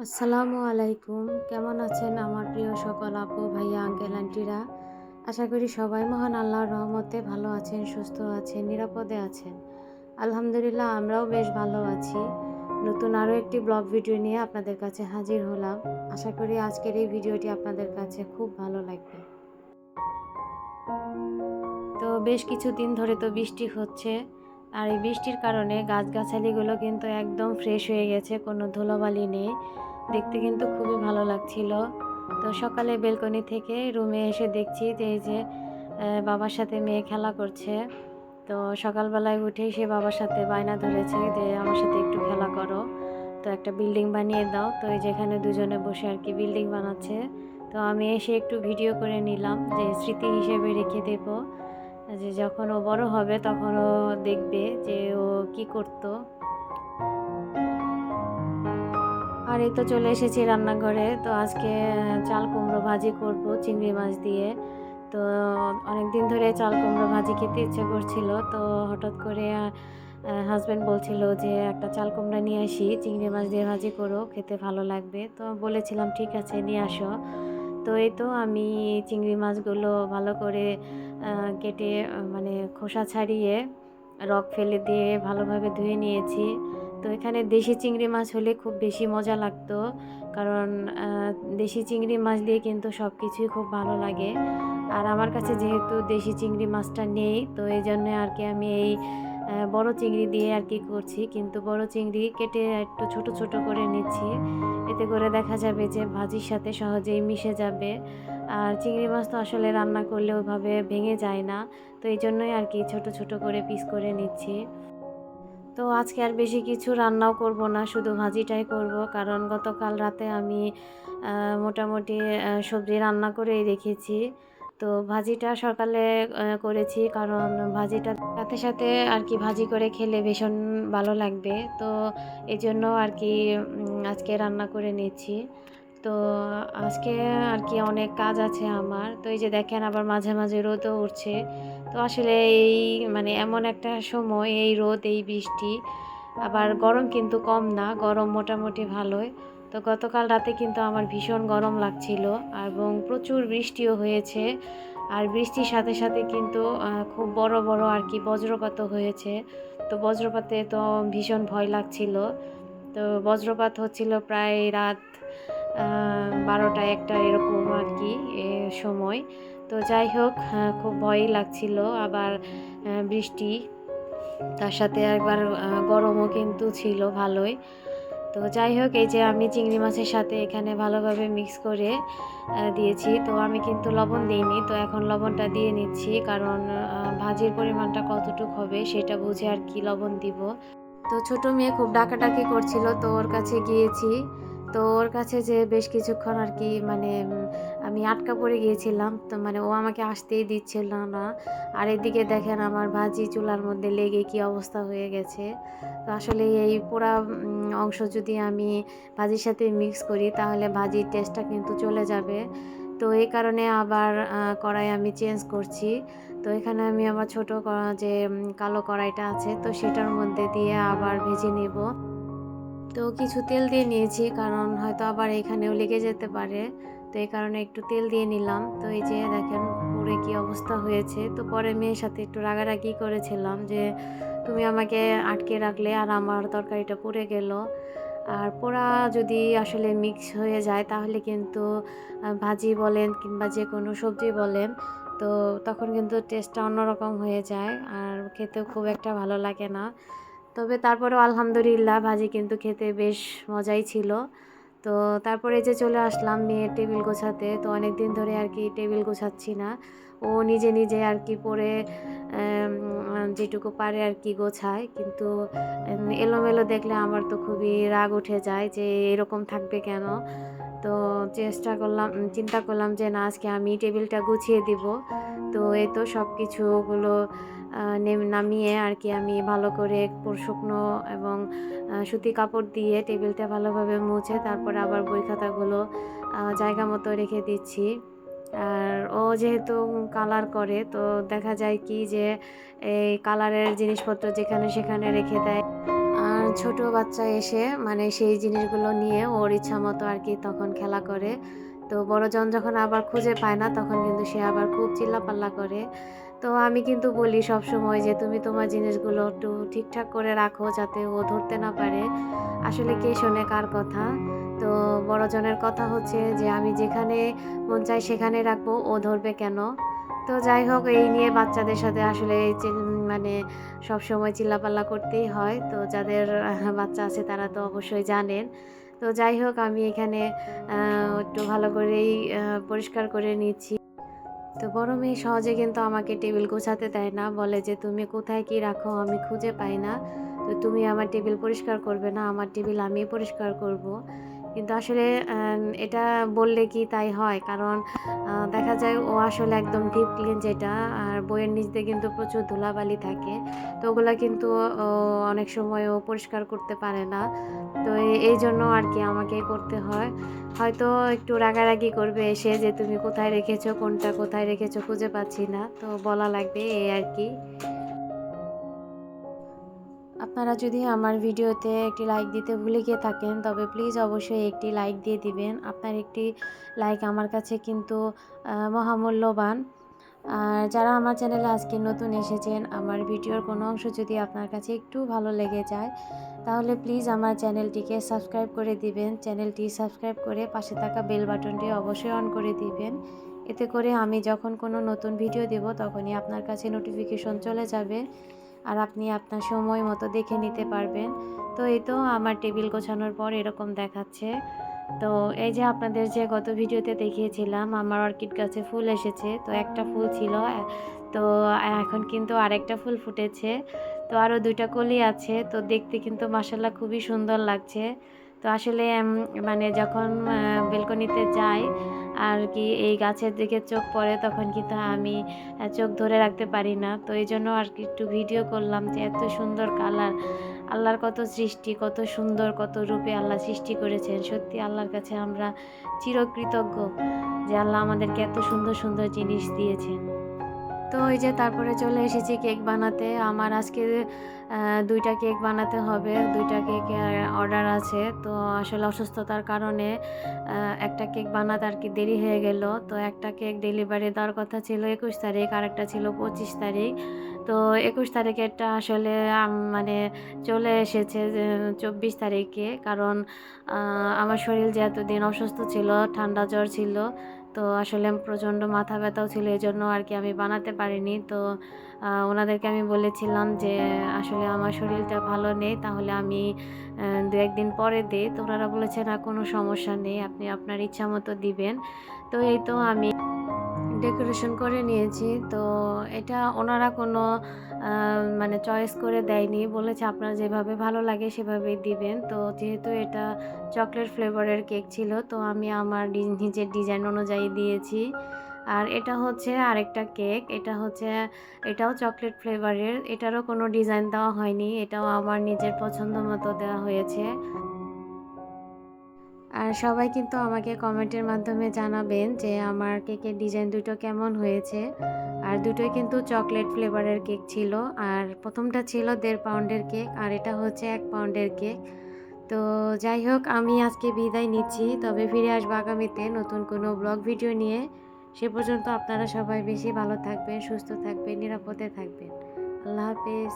আসসালামু আলাইকুম। কেমন আছেন আমার প্রিয় সকল আপু, ভাইয়া, আঙ্কেল, আন্টিরা? আশা করি সবাই মহান আল্লাহর রহমতে ভালো আছেন, সুস্থ আছেন, নিরাপদে আছেন। আলহামদুলিল্লাহ আমরাও বেশ ভালো আছি। নতুন আরও একটি ব্লগ ভিডিও নিয়ে আপনাদের কাছে হাজির হলাম। আশা করি আজকের এই ভিডিওটি আপনাদের কাছে খুব ভালো লাগবে। তো বেশ কিছুদিন ধরে তো বৃষ্টি হচ্ছে, আর এই বৃষ্টির কারণে গাছগাছালিগুলো কিন্তু একদম ফ্রেশ হয়ে গেছে, কোনো ধুলোবালি নেই। দেখতে কিন্তু খুবই ভালো লাগছিল। তো সকালে বেলকনি থেকে রুমে এসে দেখছি যে এই যে বাবার সাথে মেয়ে খেলা করছে। তো সকালবেলায় উঠেই সে বাবার সাথে বায়না ধরেছে যে আমার সাথে একটু খেলা করো, তো একটা বিল্ডিং বানিয়ে দাও। তো এই যেখানে দুজনে বসে আর কি বিল্ডিং বানাচ্ছে। তো আমি এসে একটু ভিডিও করে নিলাম, যে স্মৃতি হিসেবে রেখে দেবো, যে যখন ও বড় হবে তখন ও দেখবে যে ও কি করতো। আর এই তো চলে এসেছি রান্নাঘরে। তো আজকে চাল কুমড়ো ভাজি করব চিংড়ি মাছ দিয়ে। তো অনেক দিন ধরে চাল কুমড়ো ভাজি খেতে ইচ্ছে করছিল। তো হঠাৎ করে হাজব্যান্ড বলছিল যে একটা চাল কুমড়া নিয়ে আসি, চিংড়ি মাছ দিয়ে ভাজি করো, খেতে ভালো লাগবে। তো বলেছিলাম ঠিক আছে নিয়ে আসো। তো এই তো আমি চিংড়ি মাছগুলো ভালো করে কেটে মানে খোসা ছাড়িয়ে রক ফেলে দিয়ে ভালোভাবে ধুয়ে নিয়েছি। তো এখানে দেশি চিংড়ি মাছ হলে খুব বেশি মজা লাগতো, কারণ দেশি চিংড়ি মাছ দিয়ে কিন্তু সব কিছুই খুব ভালো লাগে। আর আমার কাছে যেহেতু দেশি চিংড়ি মাছটা নেই, তো এই জন্য আর কি আমি এই বড় চিংড়ি দিয়ে আর কি করছি। কিন্তু বড় চিংড়ি কেটে একটু ছোট ছোট করে নিচ্ছি, এতে করে দেখা যাবে যে ভাজির সাথে সহজেই মিশে যাবে। আর চিংড়ি মাছ তো আসলে রান্না করলে ওইভাবে ভেঙে যায় না, তো এই জন্যই আর কি ছোট ছোট করে পিস করে নিচ্ছি। তো আজকে আর বেশি কিছু রান্নাও করব না, শুধু ভাজিটাই করব, কারণ গতকাল রাতে আমি মোটামুটি সবজি রান্না করেই রেখেছি। তো ভাজিটা সকালে করেছি, কারণ ভাজিটা সাথে সাথে আর কি ভাজি করে খেলে ভীষণ ভালো লাগবে। তো এই জন্য আর কি আজকে রান্না করে নিচ্ছি। তো আজকে আর কি অনেক কাজ আছে আমার। তো এই যে দেখেন আবার মাঝে মাঝে রোদও উঠছে। তো আসলে এই মানে এমন একটা সময়, এই রোদ এই বৃষ্টি, আবার গরম কিন্তু কম না, গরম মোটামুটি ভালোই। তো গতকাল রাতে কিন্তু আমার ভীষণ গরম লাগছিল, এবং প্রচুর বৃষ্টিও হয়েছে। আর বৃষ্টির সাথে সাথে কিন্তু খুব বড় বড় আর কি বজ্রপাতও হয়েছে। তো বজ্রপাতে তো ভীষণ ভয় লাগছিল। তো বজ্রপাত হচ্ছিল প্রায় রাত 12টা 1টা এরকম আর কি সময়। তো যাই হোক, খুব ভয়ই লাগছিল। আবার বৃষ্টি, তার সাথে একবার গরমও কিন্তু ছিল ভালোই। তো যাই হোক, এই যে আমি চিংড়ি মাছের সাথে এখানে ভালোভাবে মিক্স করে দিয়েছি। তো আমি কিন্তু লবণ দিইনি, তো এখন লবণটা দিয়ে নিচ্ছি, কারণ ভাজির পরিমাণটা কতটুকু হবে সেটা বুঝে আর কি লবণ দিব। তো ছোট মেয়ে খুব ডাকাডাকি করছিল, তো ওর কাছে গিয়েছি। তো ওর কাছে যে বেশ কিছুক্ষণ আর কি মানে আমি আটকা পড়ে গিয়েছিলাম, তো মানে ও আমাকে আসতেই দিচ্ছিল না। আর এদিকে দেখেন আমার ভাজি চুলার মধ্যে লেগে কি অবস্থা হয়ে গেছে। তো আসলে এই পোড়া অংশ যদি আমি ভাজির সাথে মিক্স করি তাহলে ভাজির টেস্টটা কিন্তু চলে যাবে। তো এই কারণে আবার কড়াই আমি চেঞ্জ করছি। তো এখানে আমি আমার ছোট যে কালো কড়াইটা আছে, তো সেটার মধ্যে দিয়ে আবার ভেজে নেব। তো কিছু তেল দিয়ে নিয়েছি, কারণ হয়তো আবার এখানেও লেগে যেতে পারে। তো এই কারণে একটু তেল দিয়ে নিলাম। তো এই যে দেখেন পুড়ে কি অবস্থা হয়েছে। তো পরে মেয়ের সাথে একটু রাগারাগি করেছিলাম যে তুমি আমাকে আটকে রাখলে আর আমার তরকারিটা পুড়ে গেল। আর পোড়া যদি আসলে মিক্স হয়ে যায় তাহলে কিন্তু ভাজি বলেন কিংবা যে কোনো সবজি বলেন, তো তখন কিন্তু টেস্টটা অন্যরকম হয়ে যায়, আর খেতেও খুব একটা ভালো লাগে না। তবে তারপরেও আলহামদুলিল্লাহ ভাজি কিন্তু খেতে বেশ মজাই ছিল। তো তারপরে যে চলে আসলাম মেয়ের টেবিল গোছাতে। তো অনেক দিন ধরে আর কি টেবিল গোছাচ্ছি না, ও নিজে নিজে আর কি পরে যেটুকু পারে আর কি গোছায়। কিন্তু এলোমেলো দেখলে আমার তো খুবই রাগ উঠে যায় যে এরকম থাকবে কেন। তো চিন্তা করলাম যে না, আজকে আমি টেবিলটা গুছিয়ে দিব। তো এই তো সব কিছুগুলো নামিয়ে আর কি আমি ভালো করে শুকনো এবং সুতি কাপড় দিয়ে টেবিলটা ভালোভাবে মুছে তারপরে আবার বই খাতাগুলো জায়গা মতো রেখে দিচ্ছি। আর ও যেহেতু কালার করে, তো দেখা যায় কি যে এই কালারের জিনিসপত্র যেখানে সেখানে রেখে দেয়। আর ছোট বাচ্চা এসে মানে সেই জিনিসগুলো নিয়ে ওর ইচ্ছা মতো আর কি তখন খেলা করে। তো বড়জন যখন আবার খুঁজে পায় না তখন কিন্তু সে আবার খুব চিল্লাপাল্লা করে। তো আমি কিন্তু বলি সবসময় যে তুমি তোমার জিনিসগুলো একটু ঠিকঠাক করে রাখো যাতে ও ধরতে না পারে। আসলে কে শোনে কার কথা? তো বড়জনের কথা হচ্ছে যে আমি যেখানে মন চায় সেখানে রাখবো, ও ধরবে কেন? তো যাই হোক এই নিয়ে বাচ্চাদের সাথে আসলে মানে সবসময় চিল্লাপাল্লা করতেই হয়। তো যাদের বাচ্চা আছে তারা তো অবশ্যই জানেন। তো যাই হোক আমি এখানে একটু ভালো করেই পরিষ্কার করে নিচ্ছি। তো বড় মেয়ে সহজে কিন্তু আমাকে টেবিল গোছাতে দেয় না। বলে যে, "তুমি কোথায় কি রাখো আমি খুঁজে পাই না। তো তুমি আমার টেবিল পরিষ্কার করবে না, আমার টেবিল আমিই পরিষ্কার করব।" কিন্তু আসলে এটা বললে কি তাই হয়? কারণ দেখা যায় ও আসলে একদম ডিপ ক্লিন যেটা আর বইয়ের নিচ দিয়ে কিন্তু প্রচুর ধুলাবালি থাকে। তো ওগুলা কিন্তু ও অনেক সময় ও পরিষ্কার করতে পারে না। তো এইজন্য আরকি আমাকেই করতে হয়। হয়তো একটু রাগারাগি করবে এসে যে, "তুমি কোথায় রেখেছো? কোনটা কোথায় রেখেছো? খুঁজে পাচ্ছি না।" তো বলা লাগবে এই আরকি। আপনারা যদি আমার ভিডিওতে একটি লাইক দিতে ভুলে গিয়ে থাকেন তবে প্লিজ অবশ্যই একটি লাইক দিয়ে দিবেন। আপনার একটি লাইক আমার কাছে কিন্তু মহামূল্যবান। আর যারা আমার চ্যানেলে আজকে নতুন এসেছেন, আমার ভিডিওর কোনো অংশ যদি আপনার কাছে একটু ভালো লেগে যায় তাহলে প্লিজ আমার চ্যানেলটিকে সাবস্ক্রাইব করে দিবেন। চ্যানেলটি সাবস্ক্রাইব করে পাশে থাকা বেল বাটনটি অবশ্যই অন করে দিবেন। এতে করে আমি যখন কোনো নতুন ভিডিও দেব তখনই আপনার কাছে নোটিফিকেশন চলে যাবে। আর আপনি আপনার সময় মতো দেখে নিতে পারবেন। তো এই তো আমার টেবিল গোছানোর পর এরকম দেখাচ্ছে। তো এই যে আপনাদের যে গত ভিডিওতে দেখিয়েছিলাম আমার অর্কিড গাছে ফুল এসেছে। তো একটা ফুল ছিল তো এখন কিন্তু আরেকটা ফুল ফুটেছে। তো আরও ২ টা কলি আছে। তো দেখতে কিন্তু মাশাআল্লাহ খুবই সুন্দর লাগছে। তো আসলে মানে যখন বেলকনিতে যাই আর কি এই গাছের দিকে চোখ পড়ে তখন কিন্তু আমি চোখ ধরে রাখতে পারি না। তো এইজন্য আর কি একটু ভিডিও করলাম যে এত সুন্দর কালার। আল্লাহর কত সৃষ্টি, কত সুন্দর, কত রূপে আল্লাহ সৃষ্টি করেছেন। সত্যি আল্লাহর কাছে আমরা চিরকৃতজ্ঞ যে আল্লাহ আমাদেরকে এত সুন্দর, সুন্দর জিনিস দিয়েছেন। তো এই যে তারপরে চলে এসেছি কেক বানাতে। আমার আজকে ২ টা কেক বানাতে হবে। ২ টা কেকের অর্ডার আছে। তো আসলে অসুস্থতার কারণে একটা কেক বানাতে আর কি দেরি হয়ে গেল। তো একটা কেক ডেলিভারি দেওয়ার কথা ছিল ২১ তারিখ, আরেকটা ছিল ২৫ তারিখ। তো ২১ তারিখেরটা আসলে মানে চলে এসেছে যে ২৪ তারিখে। কারণ আমার শরীর যে এতদিন অসুস্থ ছিল, ঠান্ডা জ্বর ছিল। তো আসলে প্রচণ্ড মাথা ব্যথাও ছিল এজন্য আর কি আমি বানাতে পারিনি। তো ওনাদেরকে আমি বলেছিলাম যে আসলে আমার শরীরটা ভালো নেই তাহলে আমি ২-১ দিন পরে দেই। তো ওনারা বলেছে, "না কোনো সমস্যা নেই। আপনি আপনার ইচ্ছামতো দিবেন।" তো এই তো আমি ডেকোরেশন করে নিয়েছি। তো এটা ওনারা কোনো আ মানে চয়েস করে দেয়নি। বলেছে আপনার যেভাবে ভালো লাগে সেভাবেই দিবেন। তো যেহেতু এটা চকলেট ফ্লেভারের কেক ছিল তো আমি আমার নিজের ডিজাইন অনুযায়ী দিয়েছি। আর এটা হচ্ছে আরেকটা কেক। এটাও চকলেট ফ্লেভারের। এটারও কোনো ডিজাইন দেওয়া হয়নি। এটাও আমার নিজের পছন্দ মতো দেওয়া হয়েছে। আর সবাই কিন্তু আমাকে কমেন্টের মাধ্যমে জানাবেন যে আমার কেকের ডিজাইন দুটো কেমন হয়েছে। আর দুটোই কিন্তু চকলেট ফ্লেভারের কেক ছিল। আর ১ম টা ছিল ১.৫ পাউন্ডের কেক আর এটা হচ্ছে ১ পাউন্ডের কেক। তো যাই হোক আমি আজকে বিদায় নিচ্ছি। তবে ফিরে আসবো আগামীতে নতুন কোনো ব্লগ ভিডিও নিয়ে। সে পর্যন্ত আপনারা সবাই বেশি ভালো থাকবেন, সুস্থ থাকবেন, নিরাপদে থাকবেন। আল্লাহ হাফেজ।